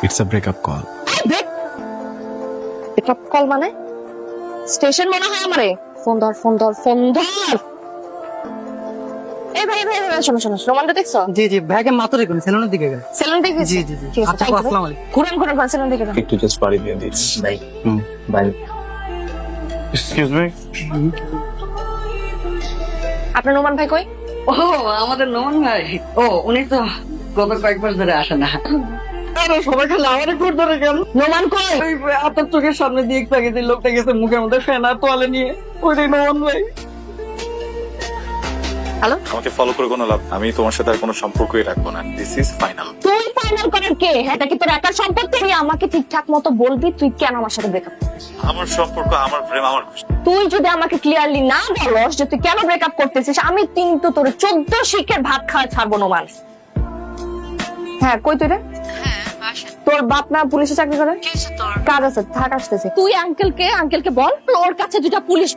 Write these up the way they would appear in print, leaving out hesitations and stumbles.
It's a breakup call. Breakup call মানে station মনে হয় আমারে ফোন ধর এই ভাই শোনো রোমানটা দেখছো জি জি ভাইকে মাত্র দেখুন সেলুনের দিকে গেল সেলুন থেকে জি জি জি ঠিক আছে আচ্ছা thank you. আসসালামু আলাইকুম ঘুরান সেলুন থেকে যান। একটু জাস্ট বাড়ি দিয়ে this bye bye excuse me আপনার নোমান ভাই কই ও আমাদের নোমান ভাই ও উনি তো গত কয়েক মাস ধরে আসে না আরে সবাই খালি আমারে কোট ধরে গেল নোমান কই ওই আপনার চোখের সামনে দিয়ে একটু আগে যে লোকটা গেছে মুখের মধ্যে ফেনা তোয়ালে নিয়ে ওইটাই নোমান ভাই হ্যালো আমাকে ফলো করে কোনো লাভ, আমি তোমার সাথে আর কোনো সম্পর্কই রাখবো না। This is final. তুই ফাইনাল করার কে হ্যাঁ এটা কি তোর একার সম্পত্তি তুই আমাকে ঠিকঠাক মতো বলবি তুই কেন আমার সাথে ব্রেকআপ আমার সম্পর্ক, আমার প্রেম, আমার খুশি। তুই যদি আমাকে ক্লিয়ারলি না বলস যে তুই কেন ব্রেকআপ করতেছিস আমি কিন্তু তোর 14 শিখের ভাত খাওয়া ছাড়বো নোমান হ্যাঁ কই তুই রে তোর বাপ না পুলিশে চাকরি করে কাজ আছে থাক আসতেছে তুই আঙ্কেলকে বল ওর কাছে দুটা পুলিশ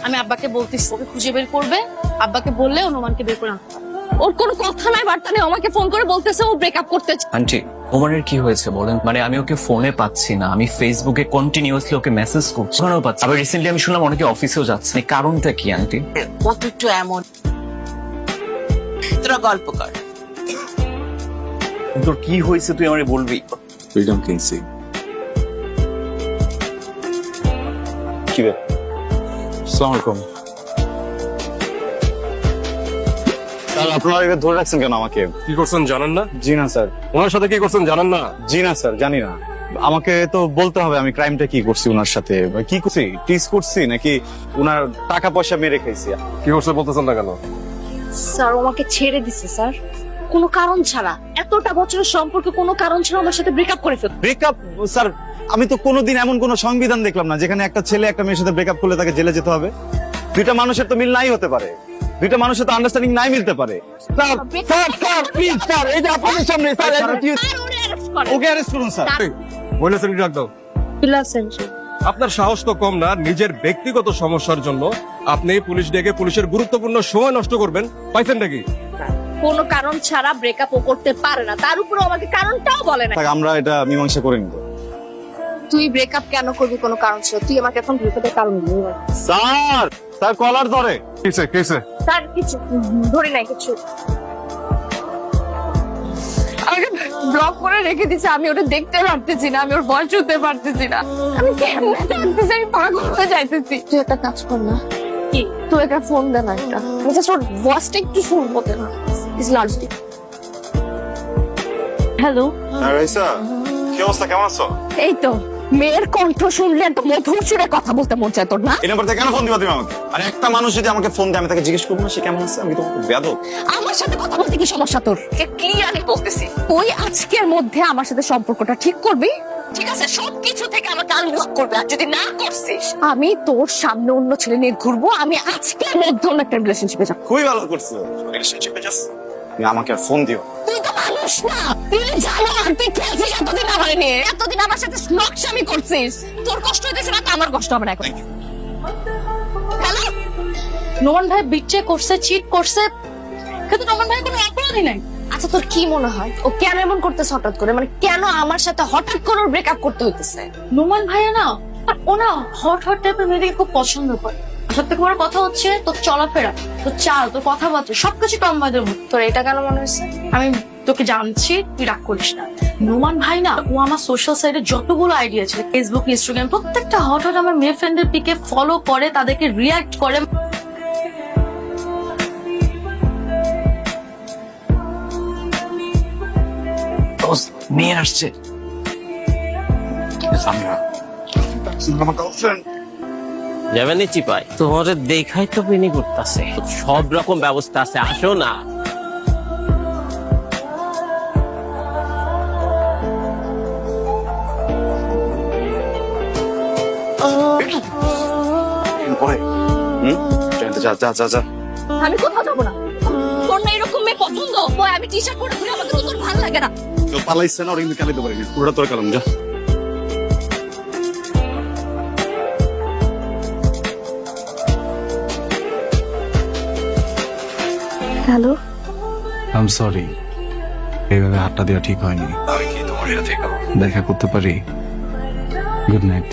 আমি আব্বাকে বলতেছি ওকে খুঁজে বের করবে আব্বাকে বললে অনুমানকে বের করে আনতে পারবে। ওর কোনো কথা নাই বার্তা নেই আমাকে ফোন করে বলতেছে ও ব্রেকআপ করতে চায়। আন্টি ওমানের কি হয়েছে বলেন মানে আমি ওকে ফোনে পাচ্ছি না আমি ফেসবুকে কন্টিনিউয়াসলি ওকে মেসেজ করছি ওখানেও পাচ্ছি আবার রিসেন্টলি আমি শুনলাম অনেকে অফিসেও যাচ্ছে এই কারণটা কি আন্টি কত একটু এমন তোরা গল্প কর তোর কি হয়েছে তুই আমারে বলবি ফ্রিডম কিনছি। কি বে আসসালামু আলাইকুম। স্যার আপনারা এবার ধরে রাখছেন কেন আমাকে? কি করছেন জানেন না জি না স্যার। ওনার সাথে কি করছেন জানেন না জি না স্যার, জানি না। আমাকে তো বলতে হবে আমি ক্রাইমটা কি করছি ওনার সাথে, বা কি করছি, টিজ করছি নাকি ওনার টাকা পয়সা মেরে খাইছি। কি করছে বলতেছেন না কেন স্যার ও আমাকে ছেড়ে দিছে স্যার কোনো কারণ ছাড়া এতটা বছরের সম্পর্কে কোনো কারণ ছাড়া আমার সাথে ব্রেকআপ করে ফেল ব্রেকআপ স্যার, আমি তো কোনোদিন এমন কোন সংবিধান দেখলাম না যেখানে একটা ছেলে একটা মেয়ের সাথে ব্রেকআপ করলে তাকে জেলে যেতে হবে। দুইটা মানুষের তো মিল নাই হতে পারে, দুইটা মানুষের তো আন্ডারস্ট্যান্ডিং নাই মিলতে পারে। স্যার স্যার প্লিজ স্যার, এই যে আপনাদের সামনে স্যার ওকে অ্যারেস্ট করুন স্যার। মহিলা সেক্রেটারি ডাক দাও আপনার সাহস তো কম না নিজের ব্যক্তিগত সমস্যার জন্য আপনি পুলিশ ডেকে পুলিশের গুরুত্বপূর্ণ সময় নষ্ট করবেন পাইছেন নাকি কোনো কারণ ছাড়া ব্রেকআপ ও করতে পারে না তার উপরে আমাকে কারণটাও বলে না থাক, আমরা এটা মীমাংসা করে নিব। তুই ব্রেকআপ কেন করবি কোনো কারণ ছিল তুই আমাকে এখন ব্রেকআপের কারণ দিবি স্যার স্যার কলার ধরে কিসে কিসে তার কিছু ধরি নাই কিছু আমাকে ব্লক করে রেখে দিছে আমি ওটা দেখতে পারতেছি না আমি ওর ভয় শুনতে পারতেছি না আমি কেমনে জানতেছি আমি পাগল হয়ে যাইতেছি তুই একটা কাজ কর না কি তুই একটা ফোন দে না একটা আমি জাস্ট ওর ভয়েসটা একটু শুনবো দে না ইজ লার্জলি হ্যালো রাইসা কি অবস্থা, কেমন আছো? এই তো মেয়ের কণ্ঠ শুনলে তো মধুর সুরে কথা বলতে মন চায় তোর না এই নাম্বার থেকে কেন ফোন দিবা তুমি আমাকে? আর একটা মানুষ যদি আমাকে ফোন দেয় আমি তাকে জিজ্ঞেস করবো না সে কেমন আছে? আমি তো বেয়াদব। আমার সাথে কথা বলতে কি সমস্যা তোর ক্লিয়ারলি বলতেছি তুই আজকের মধ্যে আমার সাথে সম্পর্কটা ঠিক করবি ঠিক আছে সবকিছু থেকে আমাকে আনব্লক করবে আর যদি না করছিস আমি তোর সামনে অন্য ছেলে নিয়ে ঘুরবো আমি আজকের মধ্যে অন্য একটা রিলেশনশিপে যাবো খুবই ভালো করছো রিলেশনশিপে যাস। তুমি আমাকে আর ফোন দিও। তুই তো মানুষ না তুই জানো আর তুই খেলছিস এতদিন আমার নিয়ে এতদিন আমার সাথে নকশামি করছিস তোর কষ্ট হইতেছে না তো আমার কষ্ট হবে না এখন হ্যালো নোমান ভাই বিট্রে করছে চিট করছে কিন্তু নোমান ভাই কোনো অপরাধী নাই আচ্ছা তোর কি মনে হয় ও কেন এমন করতেছে হঠাৎ করে মানে কেন আমার সাথে হঠাৎ করে ব্রেকআপ করতে হইতেছে নোমান ভাইয়া না ও না হট টাইপের মেয়েদেরকে খুব পছন্দ করে সব থেকে বড় কথা হচ্ছে তোর চলাফেরা তোর চাল তোর কথাবার্তা সবকিছু টম্বাদের মতো তোর এটা কেন মনে হচ্ছে আমি তোকে জানছি তুই রাগ করিস না নোমান ভাই না ও আমার সোশ্যাল সাইটে যতগুলো আইডিয়া ছিল ফেসবুক ইনস্টাগ্রাম প্রত্যেকটা হট আমার মেয়ে ফ্রেন্ডের পিকে ফলো করে তাদেরকে রিয়াক্ট করে মেয়ে আসছে যাবেন চিপাই তোমাদের দেখাই তো বিনি করতেছে সব রকম ব্যবস্থা আছে আসো না পরে যা যা যা যা। আমি কোথাও যাবো না তোর না এরকম মেয়ে পছন্দ বয় আমি টি শার্ট পরে ঘুরে আমাকে তো তোর ভালো লাগে না কেউ পালাইছে না, ওরা কিন্তু কালাইতে পারেনি, পুরোটা তোর কালাম। যা। হ্যালো আই এম সরি এইভাবে হাতটা দেওয়া ঠিক হয়নি আমি কি তোমার আমার সাথে দেখা করতে পারি? Good night.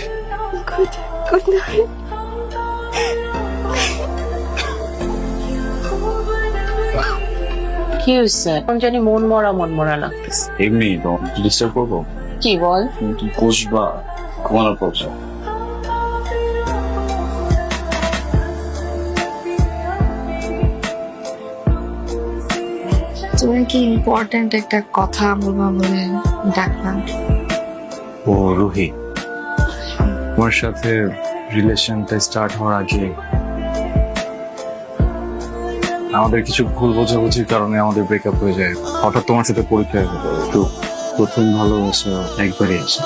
Good night. কি হয়েছে? এখন জানি মন মরা লাগতেছে। এমনি ডিস্টার্ব করবো? কি বল? কি বসবা ঘুমানোর পর? তুমি কি ইম্পর্টেন্ট একটা কথা বলবা বলে ডাকলাম? ও রুহি, তোমার সাথে রিলেশনটা স্টার্ট হওয়ার আগে আমাদের কিছু ভুল বোঝাবুঝির কারণে আমাদের ব্রেকআপ হয়ে যায়। হঠাৎ তোমার সাথে পরীক্ষা হয়ে গেল, তো প্রথম ভালোবাসা একবারই আসে।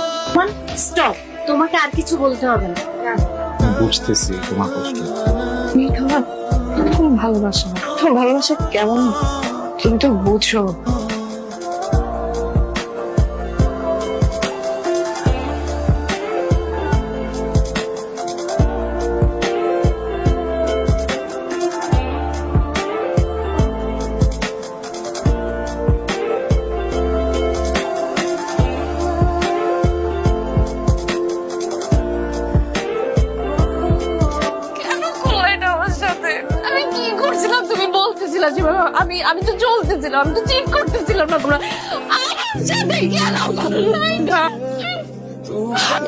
স্টপ, তোমাকে আর কিছু বলতে হবে না। বুঝতেছি তোমার কষ্ট। তুমি আমার খুব ভালোবাসা, তোমার ভালোবাসা কেমন তুমি তো বুঝো। আমি কি করছিলাম তুমি বলতেছিলা যে আমি তো চলতেছিলাম, আমি তো চিট করতেছিলাম না তোমরা আমার সাথে কেন করলাই না?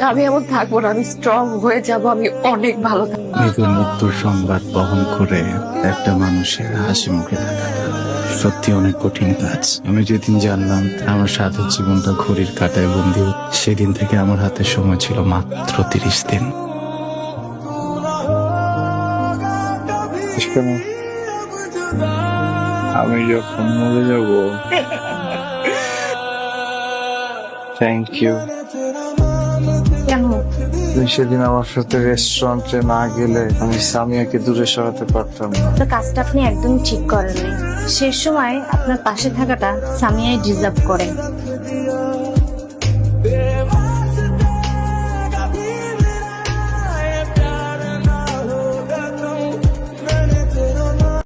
আমি এমন থাকবো না, আমি স্ট্রং হয়ে যাব, আমি অনেক ভালো থাকবো। মৃত্যুর মৃত্যুর সংবাদ বহন করে একটা মানুষের হাসি মুখে থাকাটা সত্যি অনেক কঠিন কাজ। আমি যেদিন জানলাম আমার সাথে জীবনটা ঘড়ির কাঁটায় বন্দি, সেদিন থেকে আমার হাতে সময় ছিল মাত্র 30 দিন। আমি যখন মরে যাব, থ্যাংক ইউ। কেন? তুমি সেদিন আমার সাথে রেস্টুরেন্টে না গেলে আমি সামিয়াকে দূরে সরাতে পারতাম না। তো কাজটা আপনি একদমই ঠিক করেননি। শেষ সময় আপনার পাশে থাকাটা সামিয়াই ডিজার্ভ করে।